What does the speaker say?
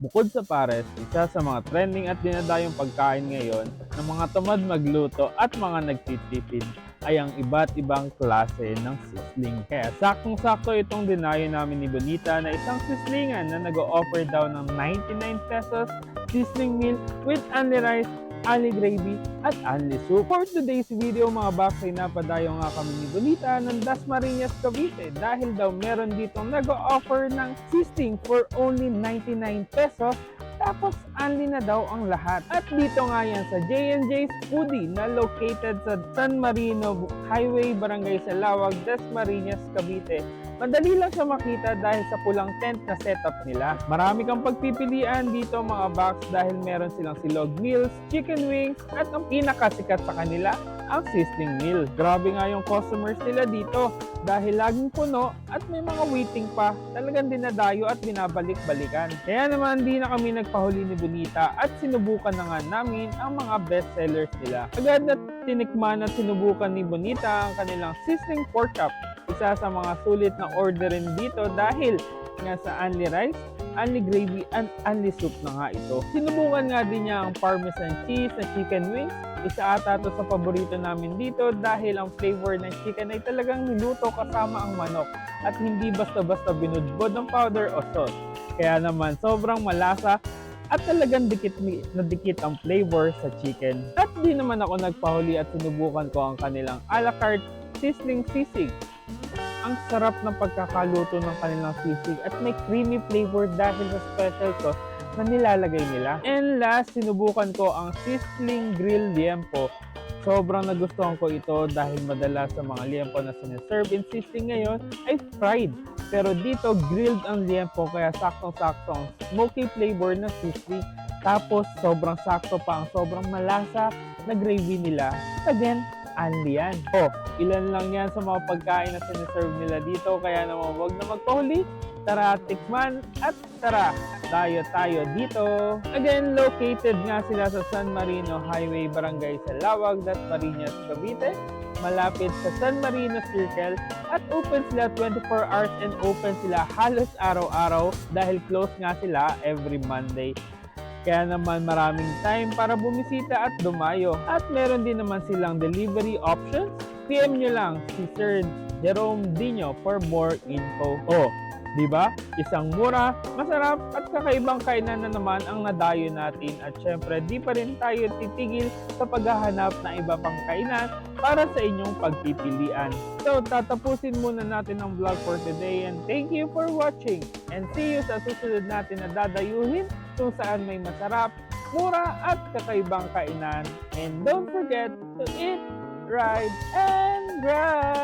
Bukod sa pares, isa sa mga trending at dinadayong pagkain ngayon ng mga tamad magluto at mga nagtitipid ay ang iba't ibang klase ng sisling. Kaya saktong-sakto itong dinayo namin ni Bonita na isang sislingan na nag-o-offer daw ng 99 pesos sisling meal with only rice, only gravy, at only soup. For today's video mga box ay napadayo nga kami ni Bonita ng Dasmariñas, Cavite dahil daw meron ditong nag-o-offer ng sisling for only 99 pesos tapos only na daw ang lahat. At dito nga yan sa J&J's Foodie na located sa San Marino Highway, Barangay Salawag, Dasmariñas, Cavite. Madali lang siya makita dahil sa pulang tent na setup nila. Marami kang pagpipilian dito mga box dahil meron silang silog meals, chicken wings, at ang pinakasikat sa kanila, ang sisling meal. Grabe nga yung customers nila dito dahil laging puno at may mga waiting pa. Talagang dinadayo at binabalik-balikan. Kaya naman di na kami nagpahuli ni Bonita at sinubukan na nga namin ang mga best sellers nila. Agad na tinikman at sinubukan ni Bonita ang kanilang sisling pork chop. Isa sa mga sulit na orderin dito dahil nga sa only rice, only gravy, and only soup na nga ito. Sinubukan nga din niya ang parmesan cheese na chicken wings. Isa ata to sa paborito namin dito dahil ang flavor ng chicken ay talagang niluto kasama ang manok at hindi basta-basta binudbod ng powder o sauce. Kaya naman sobrang malasa at talagang dikit na dikit ang flavor sa chicken. At di naman ako nagpahuli at sinubukan ko ang kanilang a la carte sisling sisig. Ang sarap ng pagkakaluto ng kanilang sisig at may creamy flavor dahil sa special sauce na nilalagay nila. And last, sinubukan ko ang sisling grilled liempo. Sobrang nagustuhan ko ito dahil madalas sa mga liempo na siniserve in sisling ngayon ay fried. Pero dito, grilled ang liempo kaya saktong-sakto ang smoky flavor ng sisling. Tapos, sobrang sakto pa ang sobrang malasa na gravy nila. Again, only yan. Ilan lang yan sa mga pagkain na siniserve nila dito kaya naman wag na magpahuli. Tara tikman at tara tayo dito. Again, located nga sila sa San Marino Highway, Barangay Salawag, Dasmariñas, Cavite. Malapit sa San Marino Circle at open sila 24 hours and open sila halos araw-araw dahil close nga sila every Monday. Kaya naman maraming time para bumisita at dumayo. At meron din naman silang delivery options. PM nyo lang si Sir Jerome Dino for more info. Di ba? Isang mura, masarap at kakaibang kainan na naman ang nadayo natin. At syempre, di pa rin tayo titigil sa paghahanap ng iba pang kainan para sa inyong pagpipilian. So, tatapusin muna natin ang vlog for today and thank you for watching. And see you sa susunod natin na dadayuhin kung saan may masarap, mura at kakaibang kainan. And don't forget to eat, ride, and grind!